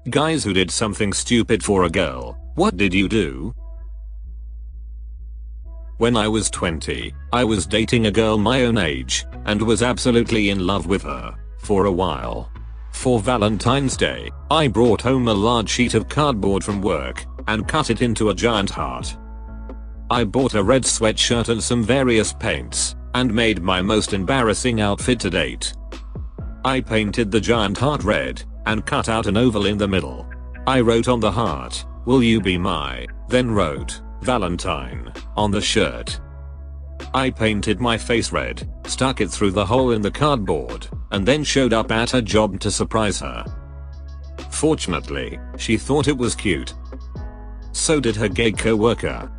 Guys who did something stupid for a girl, what did you do? When I was 20, I was dating a girl my own age, and was absolutely in love with her, for a while. For Valentine's Day, I brought home a large sheet of cardboard from work, and cut it into a giant heart. I bought a red sweatshirt and some various paints, and made my most embarrassing outfit to date. I painted the giant heart red, and cut out an oval in the middle. I wrote on the heart, "Will you be my," then wrote, "Valentine," on the shirt. I painted my face red, stuck it through the hole in the cardboard, and then showed up at her job to surprise her. Fortunately, she thought it was cute. So did her gay co-worker.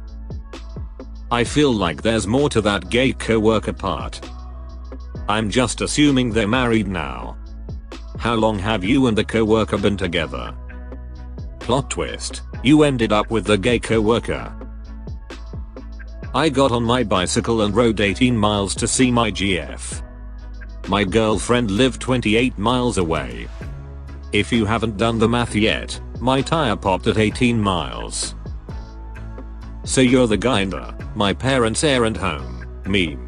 I feel like there's more to that gay co-worker part. I'm just assuming they're married now. How long have you and the co-worker been together? Plot twist, you ended up with the gay co-worker. I got on my bicycle and rode 18 miles to see my GF. My girlfriend lived 28 miles away. If you haven't done the math yet, my tire popped at 18 miles. So you're the guy in the "my parents aren't home" meme.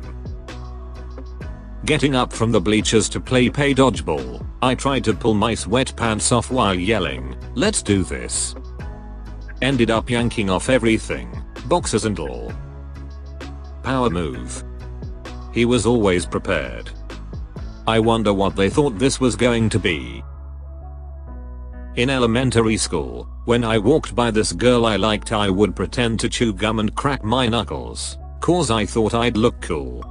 Getting up from the bleachers to play dodgeball, I tried to pull my sweatpants off while yelling, "Let's do this." Ended up yanking off everything, boxers and all. Power move. He was always prepared. I wonder what they thought this was going to be. In elementary school, when I walked by this girl I liked, I would pretend to chew gum and crack my knuckles, cause I thought I'd look cool.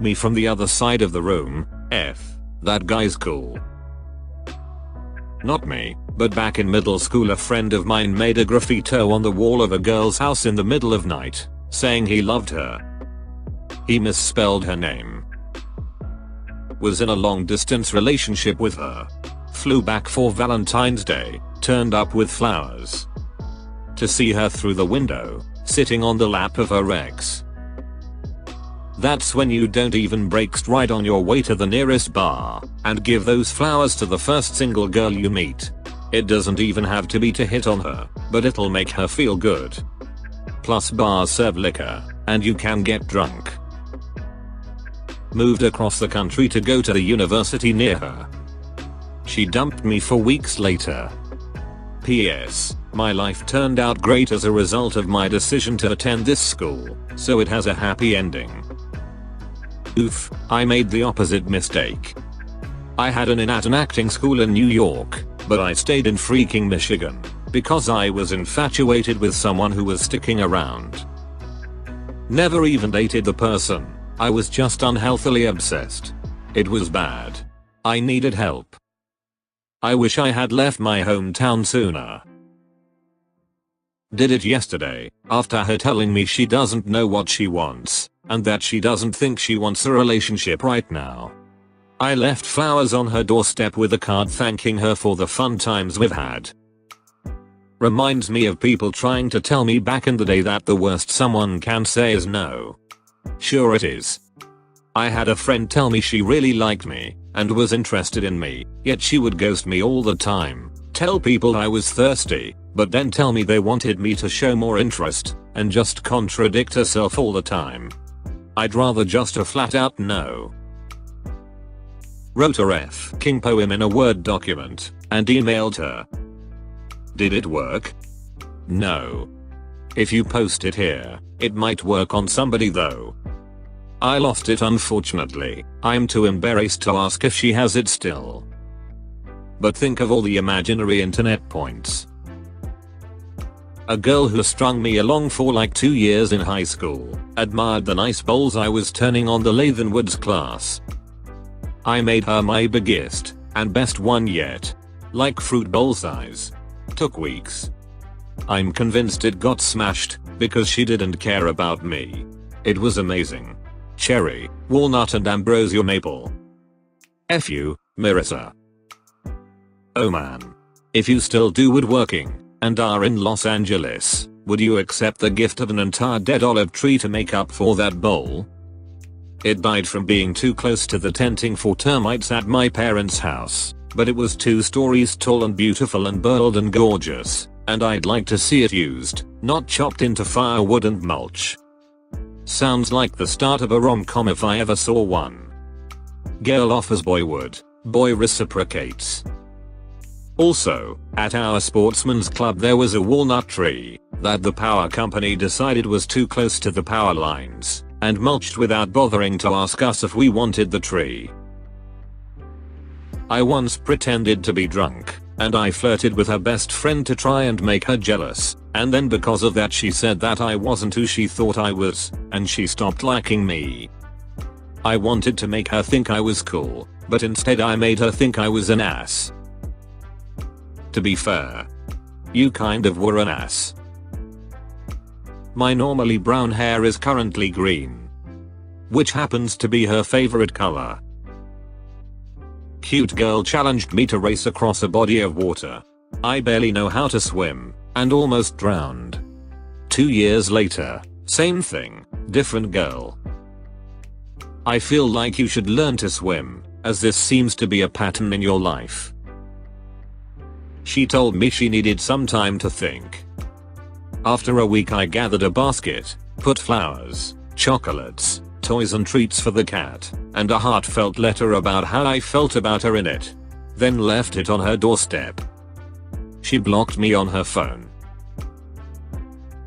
Me from the other side of the room, that guy's cool. Not me, but back in middle school a friend of mine made a graffito on the wall of a girl's house in the middle of night, saying he loved her. He misspelled her name. Was in a long distance relationship with her. Flew back for Valentine's Day, turned up with flowers. To see her through the window, sitting on the lap of her ex. That's when you don't even break stride on your way to the nearest bar, and give those flowers to the first single girl you meet. It doesn't even have to be to hit on her, but it'll make her feel good. Plus bars serve liquor, and you can get drunk. Moved across the country to go to the university near her. She dumped me for weeks later. P.S. My life turned out great as a result of my decision to attend this school, so it has a happy ending. Oof, I made the opposite mistake. I had an in at an acting school in New York, but I stayed in freaking Michigan, because I was infatuated with someone who was sticking around. Never even dated the person, I was just unhealthily obsessed. It was bad. I needed help. I wish I had left my hometown sooner. Did it yesterday, after her telling me she doesn't know what she wants, and that she doesn't think she wants a relationship right now. I left flowers on her doorstep with a card thanking her for the fun times we've had. Reminds me of people trying to tell me back in the day that the worst someone can say is no. Sure it is. I had a friend tell me she really liked me, and was interested in me, yet she would ghost me all the time, tell people I was thirsty, but then tell me they wanted me to show more interest, and just contradict herself all the time. I'd rather just a flat out no. Wrote a f***ing poem in a Word document, and emailed her. Did it work? No. If you post it here, it might work on somebody though. I lost it unfortunately, I'm too embarrassed to ask if she has it still. But think of all the imaginary internet points. A girl who strung me along for like 2 years in high school, admired the nice bowls I was turning on the lathe in Woods class. I made her my biggest, and best one yet. Like fruit bowl size. Took weeks. I'm convinced it got smashed, because she didn't care about me. It was amazing. Cherry, walnut and ambrosia maple. F you, Marissa. Oh man. If you still do woodworking, and are in Los Angeles, would you accept the gift of an entire dead olive tree to make up for that bowl? It died from being too close to the tenting for termites at my parents' house. but it was 2 stories tall and beautiful and burled and gorgeous, and I'd like to see it used, not chopped into firewood and mulch. Sounds like the start of a rom-com if I ever saw one. Girl offers boy wood, boy reciprocates. Also, at our sportsman's club there was a walnut tree that the power company decided was too close to the power lines, and mulched without bothering to ask us if we wanted the tree. I once pretended to be drunk, and I flirted with her best friend to try and make her jealous, and then because of that she said that I wasn't who she thought I was, and she stopped liking me. I wanted to make her think I was cool, but instead I made her think I was an ass. To be fair, you kind of were an ass. My normally brown hair is currently green, which happens to be her favorite color. Cute girl challenged me to race across a body of water. I barely know how to swim, and almost drowned. 2 years later, same thing, different girl. I feel like you should learn to swim, as this seems to be a pattern in your life. She told me she needed some time to think. After a week I gathered a basket, put flowers, chocolates, toys and treats for the cat, and a heartfelt letter about how I felt about her in it. Then left it on her doorstep. She blocked me on her phone.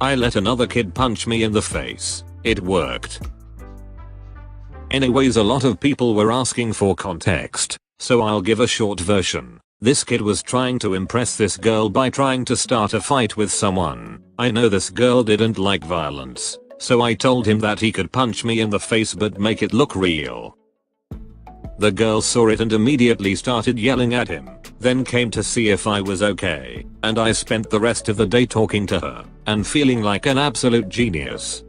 I let another kid punch me in the face. It worked. Anyways, a lot of people were asking for context, so I'll give a short version. This kid was trying to impress this girl by trying to start a fight with someone. I know this girl didn't like violence, so I told him that he could punch me in the face but make it look real. The girl saw it and immediately started yelling at him, then came to see if I was okay, and I spent the rest of the day talking to her and feeling like an absolute genius.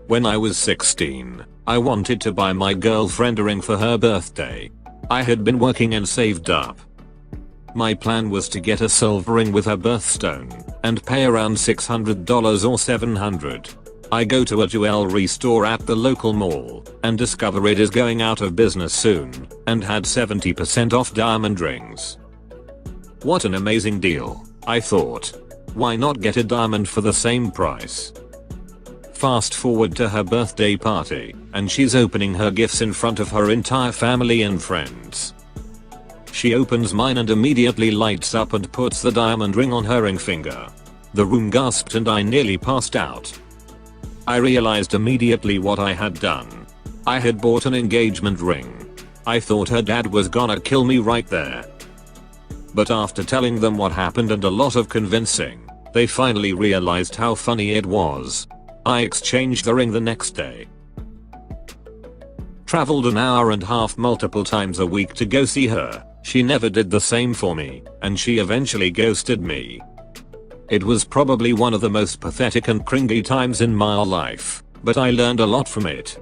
When I was 16, I wanted to buy my girlfriend a ring for her birthday. I had been working and saved up. My plan was to get a silver ring with her birthstone and pay around $600 or $700. I go to a jewelry store at the local mall and discover it is going out of business soon and had 70% off diamond rings. What an amazing deal, I thought. Why not get a diamond for the same price? Fast forward to her birthday party, and she's opening her gifts in front of her entire family and friends. She opens mine and immediately lights up and puts the diamond ring on her ring finger. The room gasped and I nearly passed out. I realized immediately what I had done. I had bought an engagement ring. I thought her dad was gonna kill me right there. But after telling them what happened and a lot of convincing, they finally realized how funny it was. I exchanged the ring the next day. Traveled an hour and a half multiple times a week to go see her. She never did the same for me, and she eventually ghosted me. It was probably one of the most pathetic and cringy times in my life, but I learned a lot from it.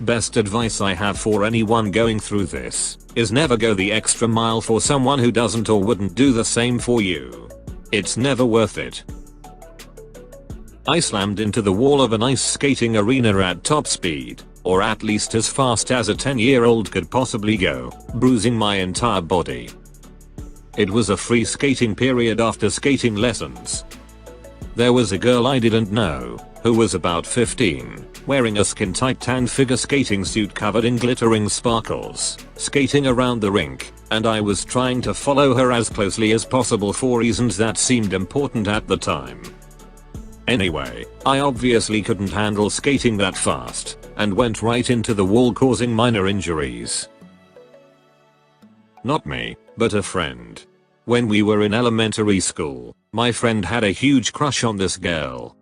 Best advice I have for anyone going through this is never go the extra mile for someone who doesn't or wouldn't do the same for you. It's never worth it. I slammed into the wall of an ice skating arena at top speed, or at least as fast as a 10-year-old could possibly go, bruising my entire body. It was a free skating period after skating lessons. There was a girl I didn't know, who was about 15, wearing a skin-tight tan figure skating suit covered in glittering sparkles, skating around the rink, and I was trying to follow her as closely as possible for reasons that seemed important at the time. Anyway, I obviously couldn't handle skating that fast, and went right into the wall causing minor injuries. Not me, but a friend. When we were in elementary school, my friend had a huge crush on this girl.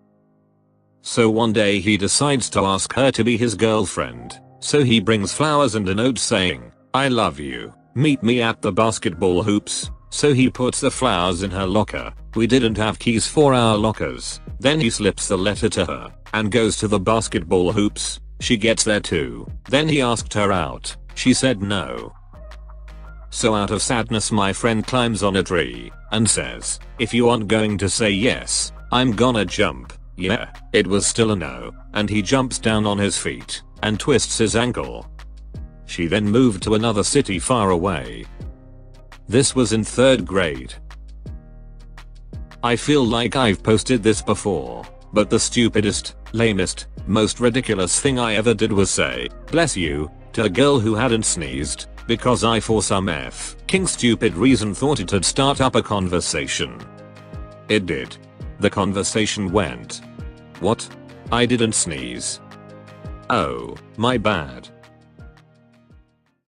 So one day he decides to ask her to be his girlfriend, so he brings flowers and a note saying, "I love you, meet me at the basketball hoops." So he puts the flowers in her locker. We didn't have keys for our lockers. Then he slips the letter to her and goes to the basketball hoops. She gets there too. Then he asked her out. She said no. So out of sadness my friend climbs on a tree and says, "If you aren't going to say yes, I'm gonna jump." Yeah, it was still a no, and he jumps down on his feet and twists his ankle. She then moved to another city far away. This was in 3rd grade. I feel like I've posted this before, but the stupidest, lamest, most ridiculous thing I ever did was say, "bless you," to a girl who hadn't sneezed, because I for some f***ing stupid reason thought it'd start up a conversation. It did. The conversation went, "What? I didn't sneeze." "Oh, my bad."